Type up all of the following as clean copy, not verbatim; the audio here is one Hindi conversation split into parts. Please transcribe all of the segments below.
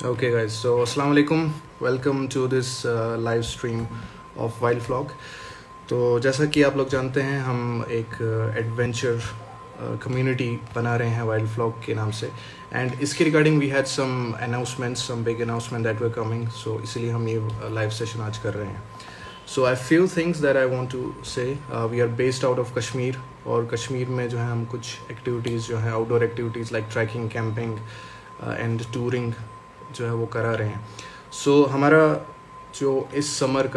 Okay, guys. So, Assalamu alaikum. Welcome to this live stream of Wild Vlog. तो जैसा कि आप लोग जानते हैं, हम एक एडवेंचर कम्युनिटी बना रहे हैं वाइल्ड व्लॉग के नाम से. एंड इसके regarding we had some announcements, some big announcement that were coming. So इसीलिए हम ये लाइव सेशन आज कर रहे हैं. So I few things that I want to say. We are based out of Kashmir, और कश्मीर में जो है हम कुछ एक्टिविटीज़ जो है outdoor activities like trekking, camping and touring जो है वो करा रहे हैं. सो हमारा जो इस समर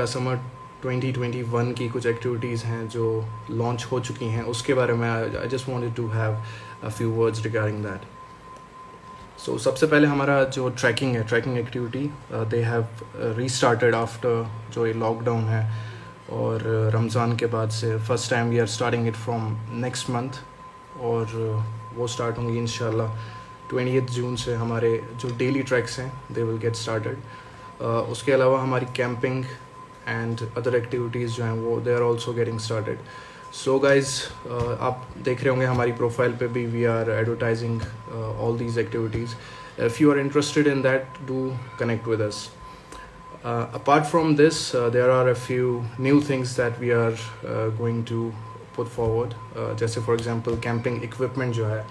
2021 की कुछ एक्टिविटीज़ हैं जो लॉन्च हो चुकी हैं, उसके बारे में I just wanted to have a few words regarding that. So सबसे पहले हमारा जो ट्रैकिंग है, trekking activity, they have restarted after जो ये लॉकडाउन है और रमज़ान के बाद से. First time we are starting it from next month, और वो स्टार्ट होंगी इंशाल्लाह 20 जून से. हमारे जो डेली ट्रैक्स हैं दे विल गेट स्टार्टेड. उसके अलावा हमारी कैंपिंग एंड अदर एक्टिविटीज़ जो हैं वो they are also getting started. So guys, आप देख रहे होंगे हमारी प्रोफाइल पे भी we are advertising all these activities. If you are interested in that, do connect with us. Apart from this, there are a few new things that we are going to put forward. जैसे फॉर एग्जांपल कैंपिंग इक्विपमेंट जो है,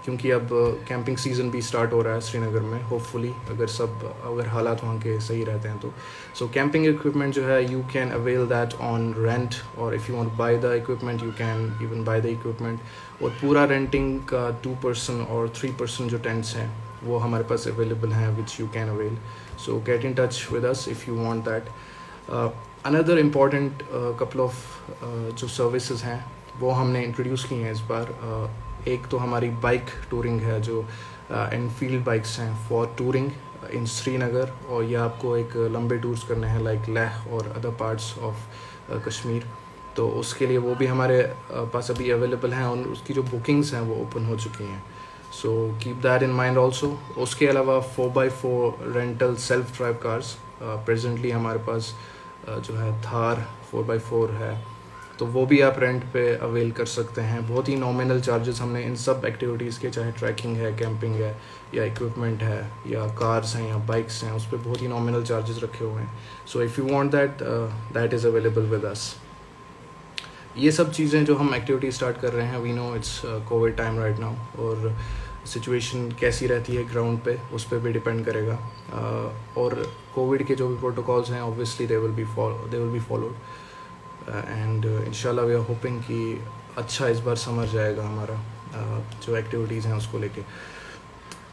क्योंकि अब कैंपिंग सीज़न भी स्टार्ट हो रहा है श्रीनगर में, होपफुली अगर हालात वहाँ के सही रहते हैं तो. सो कैंपिंग इक्विपमेंट जो है, you can avail that on rent, और if you want buy the equipment you can even buy the equipment. और पूरा रेंटिंग का 2% और 3% जो टेंट्स हैं वो हमारे पास अवेलेबल हैं, which you can avail. So get in touch with us if you want that. Another important couple of जो सर्विसेज हैं वो हमने इंट्रोड्यूस की हैं इस बार. एक तो हमारी बाइक टूरिंग है, जो एनफील्ड बाइक्स हैं फॉर टूरिंग इन श्रीनगर, और या आपको एक लंबे टूर्स करने हैं लाइक लेह और अदर पार्ट्स ऑफ कश्मीर, तो उसके लिए वो भी हमारे पास अभी अवेलेबल हैं, और उसकी जो बुकिंग्स हैं वो ओपन हो चुकी हैं. So keep that in mind also. उसके अलावा 4x4 rental self drive cars presently हमारे पास जो है थार 4x4 है, तो वो भी आप रेंट पे अवेल कर सकते हैं. बहुत ही नॉमिनल चार्जेस हमने इन सब एक्टिविटीज़ के, चाहे ट्रैकिंग है, कैंपिंग है, या इक्विपमेंट है, या कार्स हैं, या बाइक्स हैं, उस पर बहुत ही नॉमिनल चार्जेस रखे हुए हैं. So if you want that, that is available with us. ये सब चीज़ें जो हम एक्टिविटी स्टार्ट कर रहे हैं, we know it's COVID time right now, और सिचुएशन कैसी रहती है ग्राउंड पे उस पर भी डिपेंड करेगा. और कोविड के जो भी प्रोटोकॉल्स हैं obviously they will be followed. And इंशाल्लाह वी आर होपिंग कि अच्छा इस बार समर जाएगा हमारा जो एक्टिविटीज़ हैं उसको लेके.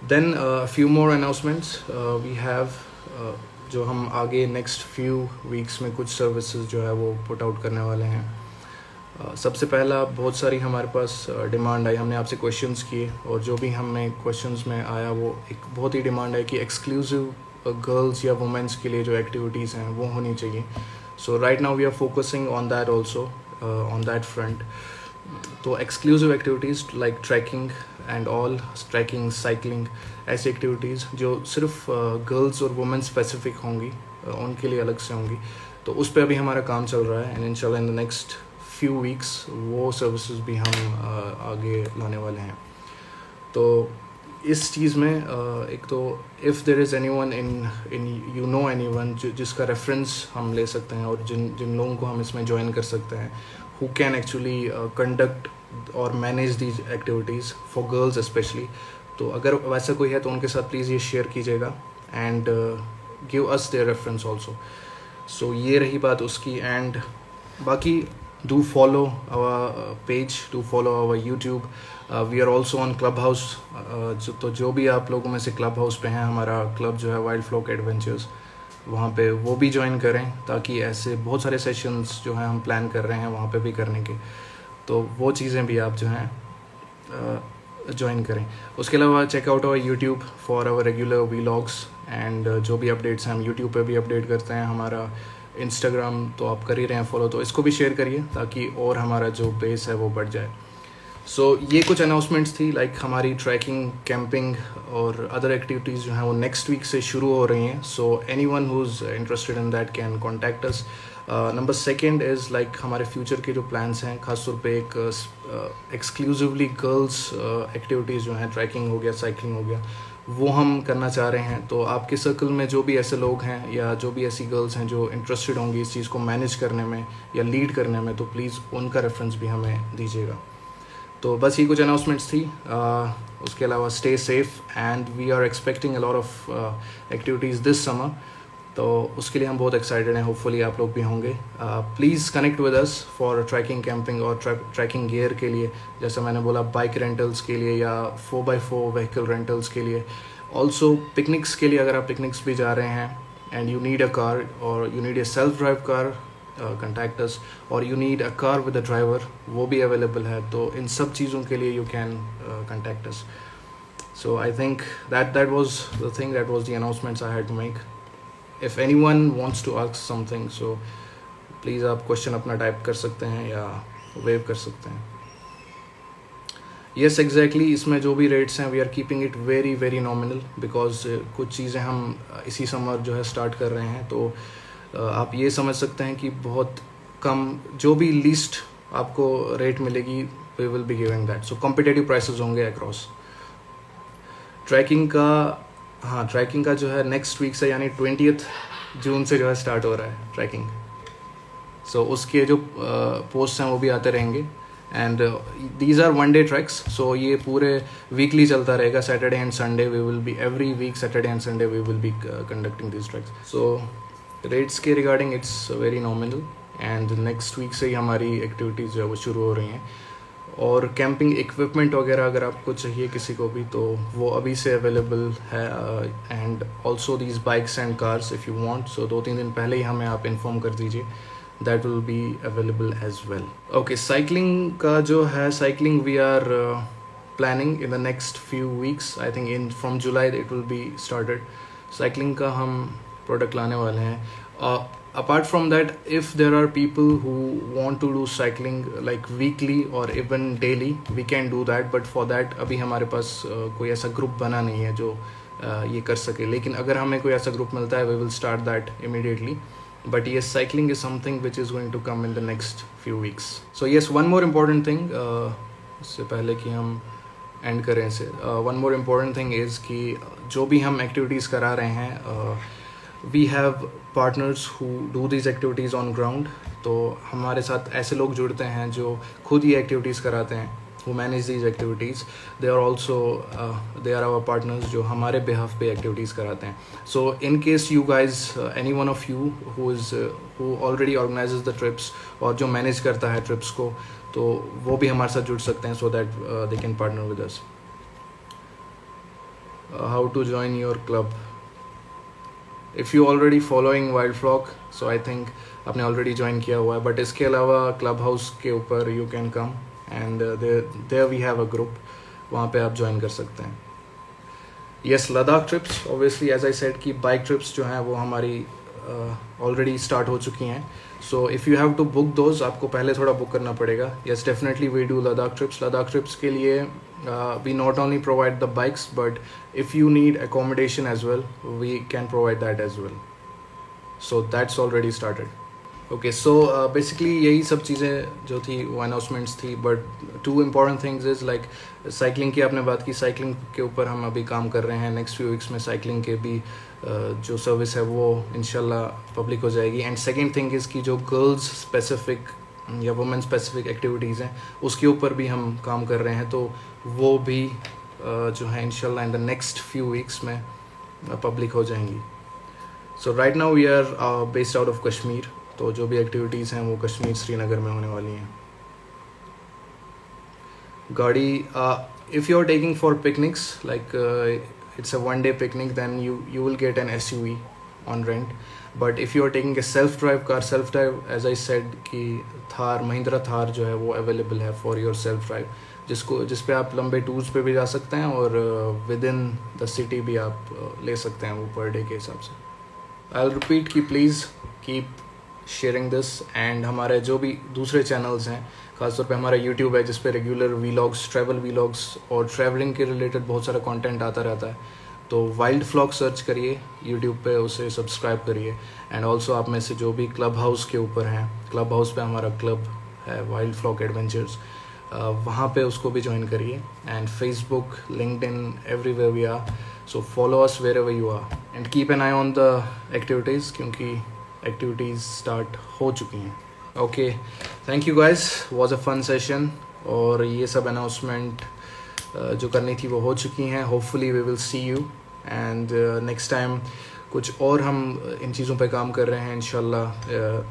Then few more announcements we have, जो हम आगे नेक्स्ट फ्यू वीक्स में कुछ सर्विसेज जो है वो पुट आउट करने वाले हैं. सबसे पहला, बहुत सारी हमारे पास डिमांड आई, हमने आपसे क्वेश्चंस किए, और जो भी हमें क्वेश्चंस में आया वो एक बहुत ही डिमांड है कि एक्सक्लूसिव गर्ल्स या वुमेंस के लिए जो एक्टिविटीज़ हैं वो होनी चाहिए. So right now we are focusing on that also, on that front. तो exclusive activities like trekking and all, trekking, cycling, ऐसी activities जो सिर्फ गर्ल्स और वुमेन स्पेसिफिक होंगी, उनके लिए अलग से होंगी, तो उस पर अभी हमारा काम चल रहा है. एंड इंशाल्लाह in the next few weeks वो सर्विसेज भी हम आगे लाने वाले हैं. तो इस चीज़ में एक तो if there is anyone in you know anyone जिसका रेफरेंस हम ले सकते हैं, और जिन लोगों को हम इसमें ज्वाइन कर सकते हैं, हु कैन एक्चुअली कंडक्ट और manage these activities for girls specially, तो अगर वैसा कोई है तो उनके साथ प्लीज़ ये शेयर कीजिएगा and give us their reference also. So ये रही बात उसकी. एंड बाकी do follow our page, do follow our YouTube. We are also on Clubhouse. तो जो भी आप लोगों में से क्लब हाउस पे हैं, हमारा क्लब जो है वाइल्ड व्लॉग एडवेंचर्स, वहाँ पे वो भी ज्वाइन करें, ताकि ऐसे बहुत सारे सेशंस जो हैं हम प्लान कर रहे हैं वहाँ पे भी करने के, तो वो चीज़ें भी आप जो हैं ज्वाइन करें. उसके अलावा check out our YouTube for our regular vlogs, and जो भी अपडेट्स हैं हम यूट्यूब पे भी अपडेट करते हैं. हमारा इंस्टाग्राम तो आप कर ही रहे हैं फॉलो, तो इसको भी शेयर करिए ताकि और हमारा जो बेस है वो बढ़ जाए. सो ये कुछ अनाउंसमेंट्स थी, लाइक हमारी ट्रैकिंग, कैंपिंग और अदर एक्टिविटीज़ जो हैं वो नेक्स्ट वीक से शुरू हो रही हैं. So anyone who is interested in that can contact us. Number second is like हमारे फ्यूचर के जो प्लान्स हैं, खासतौर पे एक एक्सक्लूसिवली गर्ल्स एक्टिविटीज़ जो हैं, ट्रैकिंग हो गया, साइकिलिंग हो गया, वो हम करना चाह रहे हैं। तो आपके सर्कल में जो भी ऐसे लोग हैं या जो भी ऐसी गर्ल्स हैं जो इंटरेस्टेड होंगी इस चीज़ को मैनेज करने में या लीड करने में, तो प्लीज़ उनका रेफरेंस भी हमें दीजिएगा। तो बस ये कुछ अनाउंसमेंट्स थी। उसके अलावा stay safe and we are expecting a lot of activities this summer, तो उसके लिए हम बहुत एक्साइटेड हैं। होपफुली आप लोग भी होंगे। Please connect with us for trekking, camping और ट्रैकिंग गियर के लिए, जैसा मैंने बोला बाइक रेंटल्स के लिए या 4x4 व्हीकल रेंटल्स के लिए। ऑल्सो पिकनिक्स के लिए, अगर आप पिकनिक्स भी जा रहे हैं and you need a car और you need a self drive car, contact us, or you need a car with a driver, वो भी अवेलेबल है। तो इन सब चीज़ों के लिए you can contact us. So I think that was the thing, that was the announcements I had to make. If anyone wants to ask something, so please आप क्वेश्चन अपना टाइप कर सकते हैं या वेव कर सकते हैं। Yes, exactly, इसमें जो भी रेट्स हैं we are keeping it very very nominal because कुछ चीज़ें हम इसी समर जो है स्टार्ट कर रहे हैं। तो आप ये समझ सकते हैं कि बहुत कम, जो भी लीस्ट आपको रेट मिलेगी we will be giving that. So competitive prices होंगे अक्रॉस। ट्रैकिंग का जो है नेक्स्ट वीक से यानी 20 जून से जो है स्टार्ट हो रहा है ट्रैकिंग। सो उसके जो पोस्ट हैं वो भी आते रहेंगे and these are one day treks. So ये पूरे वीकली चलता रहेगा। Saturday and Sunday we will be, every week Saturday and Sunday we will be conducting this treks. So rates के regarding it's very nominal and next week से ही हमारी एक्टिविटीज़ जो है वो शुरू हो रही हैं। और कैंपिंग इक्विपमेंट वगैरह अगर आपको चाहिए किसी को भी, तो वो अभी से अवेलेबल है। And also these bikes and cars if you want, so 2-3 दिन पहले ही हमें आप इन्फॉर्म कर दीजिए, that will be available as well. Okay, cycling का जो है, cycling we are planning in the next few weeks, I think in from July it will be started. Cycling का हम प्रोडक्ट लाने वाले हैं। Apart from that, if there are people who want to do cycling like weekly और even daily, we can do that, but for that अभी हमारे पास कोई ऐसा ग्रुप बना नहीं है जो ये कर सके। लेकिन अगर हमें कोई ऐसा ग्रुप मिलता है we will start that immediately. But yes, cycling is something which is going to come in the next few weeks. So yes, one more important thing, इससे पहले कि हम एंड करें इसे, one more important thing is कि जो भी हम एक्टिविटीज़ करा रहे हैं, we have partners who do these activities on ground. तो हमारे साथ ऐसे लोग जुड़ते हैं जो खुद ये एक्टिविटीज़ कराते हैं, who manage these activities. They are our partners जो हमारे बिहाफ पे एक्टिविटीज़ कराते हैं। So in case you guys, any one of you who already organizes the trips और जो मैनेज करता है ट्रिप्स को, तो वो भी हमारे साथ जुड़ सकते हैं, so that they can partner with us. How to join your club? If you already following Wild Flog, so I think आपने ऑलरेडी ज्वाइन किया हुआ है। बट इसके अलावा क्लब हाउस के ऊपर you can come and there we have a group, वहाँ पे आप ज्वाइन कर सकते हैं। Yes, Ladakh trips, obviously as I said कि बाइक ट्रिप्स जो हैं वो हमारी ऑलरेडी स्टार्ट हो चुकी हैं। So if you have to book those, आपको पहले थोड़ा बुक करना पड़ेगा। Yes, definitely we do Ladakh trips. Ladakh trips के लिए we not only provide the bikes, but if you need accommodation as well, we can provide that as well. So that's already started. Okay, so basically यही सब चीज़ें जो थी वो announcements थी, but two important things is like cycling की आपने बात की, cycling के ऊपर हम अभी काम कर रहे हैं। next few weeks में cycling के भी जो सर्विस है वो इंशाल्लाह पब्लिक हो जाएगी। एंड सेकेंड थिंग इज़ कि जो गर्ल्स स्पेसिफिक या वुमेन स्पेसिफिक एक्टिविटीज़ हैं उसके ऊपर भी हम काम कर रहे हैं, तो वो भी जो है इंशाल्लाह in the next few weeks में पब्लिक हो जाएंगी। So right now we are based out of Kashmir, तो जो भी एक्टिविटीज़ हैं वो कश्मीर श्रीनगर में होने वाली हैं। गाड़ी, if you are taking for picnics like it's a one day picnic, then you will get an SUV on rent. But if you are taking a self drive car, as I said कि थार, महिंद्रा थार जो है वो अवेलेबल है for your self drive, जिस पे आप लंबे टूर्स पे भी जा सकते हैं और विद इन द सिटी भी आप ले सकते हैं वो पर डे के हिसाब से। I'll repeat कि please keep sharing this, and हमारे जो भी दूसरे चैनल्स हैं, खासतौर पे हमारा YouTube है जिस पे रेगुलर वीलॉग्स, ट्रैवल वीलॉग्स और ट्रैवलिंग के रिलेटेड बहुत सारा कंटेंट आता रहता है। तो वाइल्ड फ्लॉग सर्च करिए YouTube पे, उसे सब्सक्राइब करिए। एंड ऑल्सो आप में से जो भी क्लब हाउस के ऊपर हैं, क्लब हाउस पे हमारा क्लब है वाइल्ड फ्लॉग एडवेंचर्स, वहाँ पे उसको भी ज्वाइन करिए। And Facebook, LinkedIn, everywhere we are. So follow us wherever you are and keep an eye on the activities क्योंकि activities start हो चुकी हैं. Okay, thank you guys. Was a fun session. और ये सब announcement जो करनी थी वो हो चुकी हैं. Hopefully we will see you and next time कुछ और हम इन चीज़ों पे काम कर रहे हैं इंशाल्लाह.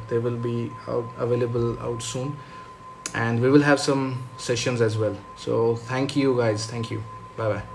They will be available out soon and we will have some sessions as well. So thank you guys. Thank you. Bye bye.